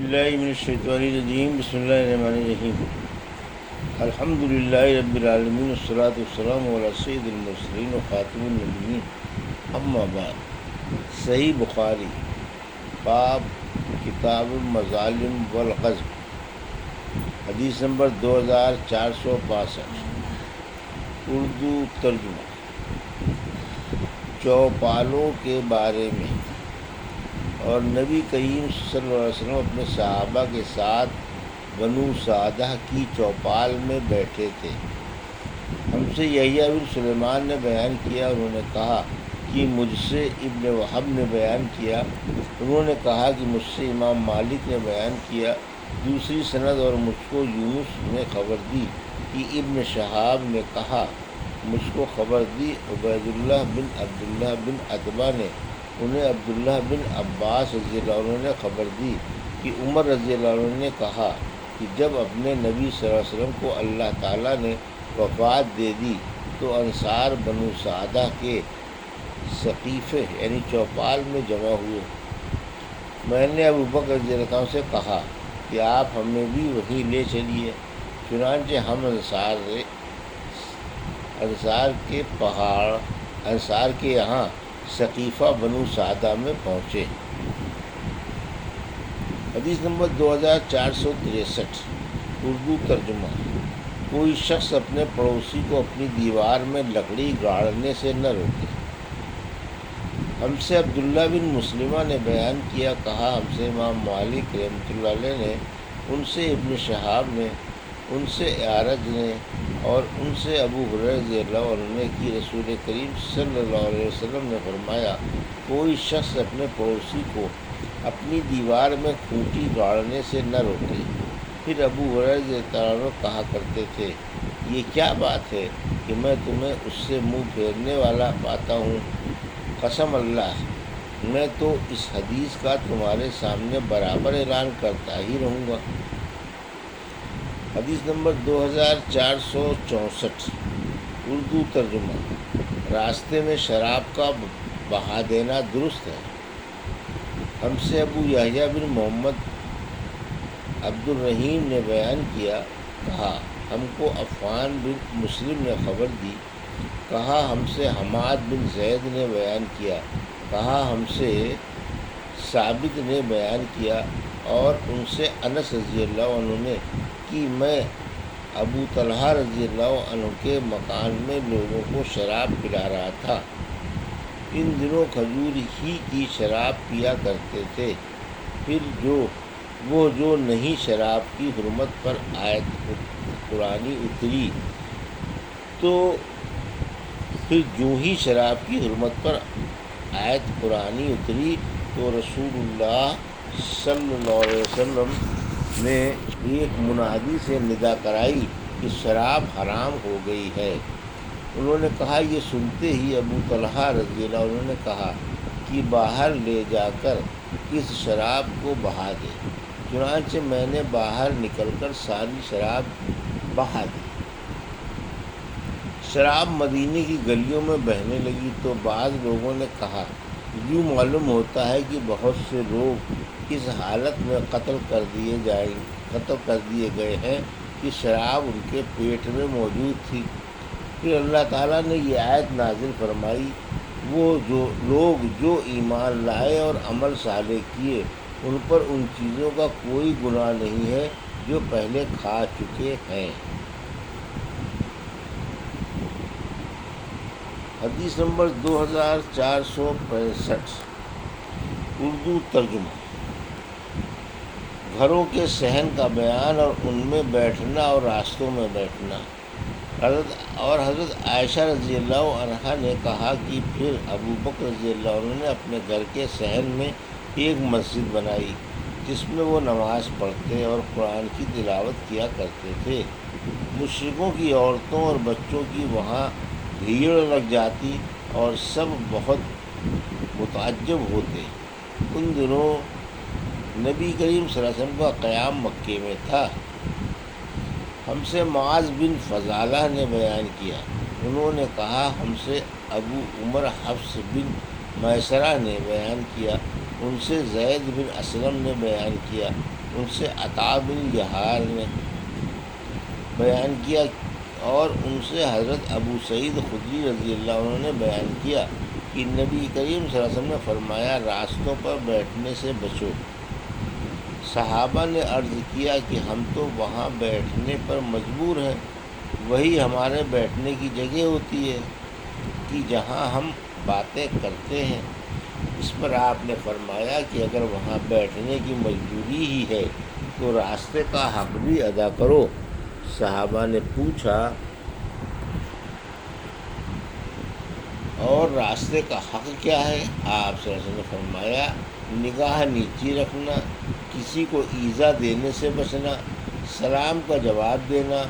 باللہ من الشیطان الرجیم بسم اللہ الرحمن الرحیم الحمد للہ رب العالمین والصلاۃ والسلام علی سید المرسلین وخاتم النبیین اما بعد۔ صحیح بخاری باب کتاب المظالم والغضب، حدیث نمبر 2465، اردو ترجمہ۔ چوپالوں کے بارے میں، اور نبی کریم صلی اللہ علیہ وسلم اپنے صحابہ کے ساتھ بنو سعدہ کی چوپال میں بیٹھے تھے۔ ہم سے یحییٰ بن سلیمان نے بیان کیا، انہوں نے کہا کہ مجھ سے ابن وہب نے بیان کیا، انہوں نے کہا کہ مجھ سے امام مالک نے بیان کیا، دوسری سند، اور مجھ کو یونس نے خبر دی کہ ابن شہاب نے کہا، مجھ کو خبر دی عبید اللہ بن عبداللہ بن عتبہ نے، انہیں عبداللہ بن عباس رضی اللہ عنہ نے خبر دی کہ عمر رضی اللہ عنہ نے کہا کہ جب اپنے نبی صلی اللہ علیہ وسلم کو اللہ تعالیٰ نے وفات دے دی تو انصار بنو سعدہ کے سقیفے یعنی چوپال میں جمع ہوئے۔ میں نے ابو بکر رضی اللہ عنہ سے کہا کہ آپ ہمیں بھی وہیں لے چلیے، چنانچہ ہم انصار کے یہاں سقیفہ بنو سعدہ میں پہنچے۔ حدیث نمبر 2463، اردو ترجمہ۔ کوئی شخص اپنے پڑوسی کو اپنی دیوار میں لکڑی گاڑنے سے نہ روکے۔ ہم سے عبداللہ بن مسلمہ نے بیان کیا، کہا ہم سے امام مالک رحمۃ اللہ علیہ نے، ان سے ابن شہاب نے، ان سے اعرج نے، اور ان سے ابو ہریرہ رضی اللہ عنہ نے کہ رسول کریم صلی اللہ علیہ وسلم نے فرمایا، کوئی شخص اپنے پڑوسی کو اپنی دیوار میں کھوٹی گاڑنے سے نہ روکے۔ پھر ابو ہریرہ رضی اللہ عنہ کہا کرتے تھے، یہ کیا بات ہے کہ میں تمہیں اس سے منہ پھیرنے والا پاتا ہوں؟ قسم اللہ، میں تو اس حدیث کا تمہارے سامنے برابر اعلان کرتا ہی رہوں گا۔ حدیث نمبر 2464، اردو ترجمہ۔ راستے میں شراب کا بہا دینا درست ہے؟ ہم سے ابو یحییٰ بن محمد عبد الرحیم نے بیان کیا، کہا ہم کو عفان بن مسلم نے خبر دی، کہا ہم سے حماد بن زید نے بیان کیا، کہا ہم سے ثابت نے بیان کیا، اور ان سے انس رضی اللہ عنہ نے کہ میں ابو طلحہ رضی اللہ عنہ کے مکان میں لوگوں کو شراب پلا رہا تھا۔ ان دنوں کھجور ہی کی شراب پیا کرتے تھے۔ پھر وہ جو نہیں شراب کی حرمت پر آیت قرآنی اتری، تو پھر جو ہی شراب کی حرمت پر آیت قرآنی اتری تو رسول اللہ صلی اللہ علیہ وسلم نے ایک منادی سے ندا کرائی کہ شراب حرام ہو گئی ہے۔ انہوں نے کہا، یہ سنتے ہی ابو طلحہ رضی اللہ عنہ نے کہا کہ باہر لے جا کر اس شراب کو بہا دے۔ چنانچہ میں نے باہر نکل کر ساری شراب بہا دی۔ شراب مدینے کی گلیوں میں بہنے لگی تو بعض لوگوں نے کہا، یوں معلوم ہوتا ہے کہ بہت سے لوگ اس حالت میں قتل کر دیے گئے ہیں کہ شراب ان کے پیٹ میں موجود تھی۔ پھر اللہ تعالیٰ نے یہ آیت نازل فرمائی، وہ لوگ جو ایمان لائے اور عمل صالح کیے، ان پر ان چیزوں کا کوئی گناہ نہیں ہے جو پہلے کھا چکے ہیں۔ حدیث نمبر 2465، اردو ترجمہ۔ گھروں کے صحن کا بیان اور ان میں بیٹھنا اور راستوں میں بیٹھنا۔ حضرت عائشہ رضی اللہ عنہا نے کہا کہ پھر ابو بکر رضی اللہ عنہ نے اپنے گھر کے صحن میں ایک مسجد بنائی جس میں وہ نماز پڑھتے اور قرآن کی تلاوت کیا کرتے تھے۔ مشرکوں کی عورتوں اور بچوں کی وہاں بھیڑ لگ جاتی اور سب بہت متعجب ہوتے۔ ان دنوں نبی کریم صلی اللہ علیہ وسلم کا قیام مکے میں تھا۔ ہم سے معاذ بن فضالہ نے بیان کیا، انہوں نے کہا ہم سے ابو عمر حفص بن میسرہ نے بیان کیا، ان سے زید بن اسلم نے بیان کیا، ان سے عطا بن یحار نے بیان کیا، اور ان سے حضرت ابو سعید خدری رضی اللہ عنہ نے بیان کیا کہ نبی کریم صلی اللہ علیہ وسلم نے فرمایا راستوں پر بیٹھنے سے بچو۔ صحابہ نے عرض کیا کہ ہم تو وہاں بیٹھنے پر مجبور ہیں، وہی ہمارے بیٹھنے کی جگہ ہوتی ہے کہ جہاں ہم باتیں کرتے ہیں۔ اس پر آپ نے فرمایا کہ اگر وہاں بیٹھنے کی مجبوری ہی ہے تو راستے کا حق بھی ادا کرو۔ صحابہ نے پوچھا اور راستے کا حق کیا ہے؟ آپ صلی اللہ علیہ وسلم نے فرمایا نگاہ نیچی رکھنا، کسی کو ایذا دینے سے بچنا، سلام کا جواب دینا،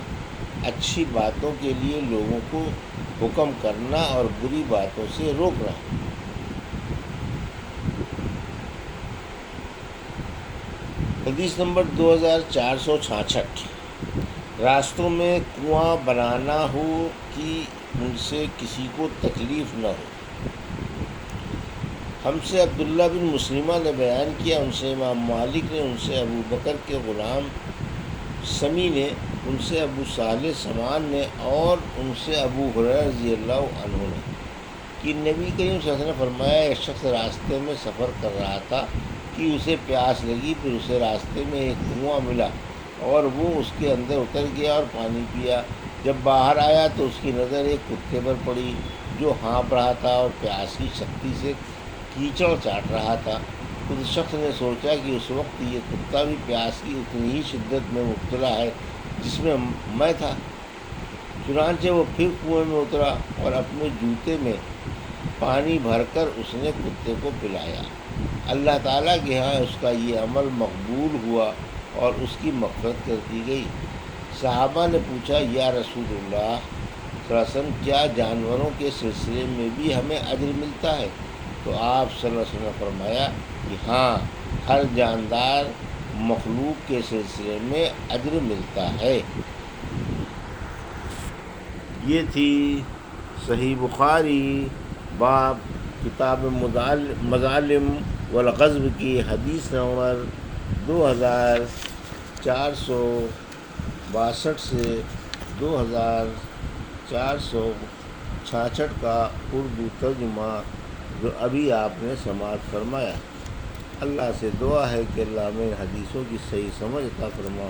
اچھی باتوں کے لیے لوگوں کو حکم کرنا اور بری باتوں سے روکنا۔ حدیث نمبر 2466۔ راستوں میں کنواں بنانا ہو کہ ان سے کسی کو تکلیف نہ ہو۔ ہم سے عبداللہ بن مسلمہ نے بیان کیا، ان سے امام مالک نے، ان سے ابو بکر کے غلام سمی نے، ان سے ابو صالح سمان نے، اور ان سے ابو ہریرہ رضی اللہ عنہ نے کہ نبی کریم صلی اللہ علیہ وسلم نے فرمایا ایک شخص راستے میں سفر کر رہا تھا کہ اسے پیاس لگی، پھر اسے راستے میں ایک کنواں ملا اور وہ اس کے اندر اتر گیا اور پانی پیا۔ جب باہر آیا تو اس کی نظر ایک کتے پر پڑی جو ہانپ رہا تھا اور پیاس کی شکتی سے کیچڑ چاٹ رہا تھا۔ اس شخص نے سوچا کہ اس وقت یہ کتا بھی پیاس کی اتنی ہی شدت میں مبتلا ہے جس میں میں تھا۔ چنانچہ وہ پھر کنویں میں اترا اور اپنے جوتے میں پانی بھر کر اس نے کتے کو پلایا۔ اللہ تعالیٰ کے ہاں اس کا یہ عمل مقبول ہوا اور اس کی مغفرت کر دی گئی۔ صحابہ نے پوچھا یا رسول اللہ صلی اللہ علیہ وسلم کیا جانوروں کے سلسلے میں بھی ہمیں اجر ملتا ہے؟ تو آپ صلی اللہ علیہ وسلم نے فرمایا کہ ہاں، ہر جاندار مخلوق کے سلسلے میں اجر ملتا ہے۔ یہ تھی صحیح بخاری باب کتاب مظالم والغزو کی حدیث نمبر 2462 سے 2466 کا اردو ترجمہ جو ابھی آپ نے سماعت فرمایا۔ اللہ سے دعا ہے کہ اللہ ہمیں حدیثوں کی صحیح سمجھ عطا فرما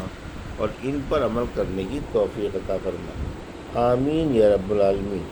اور ان پر عمل کرنے کی توفیق عطا فرما، آمین یا رب العالمین۔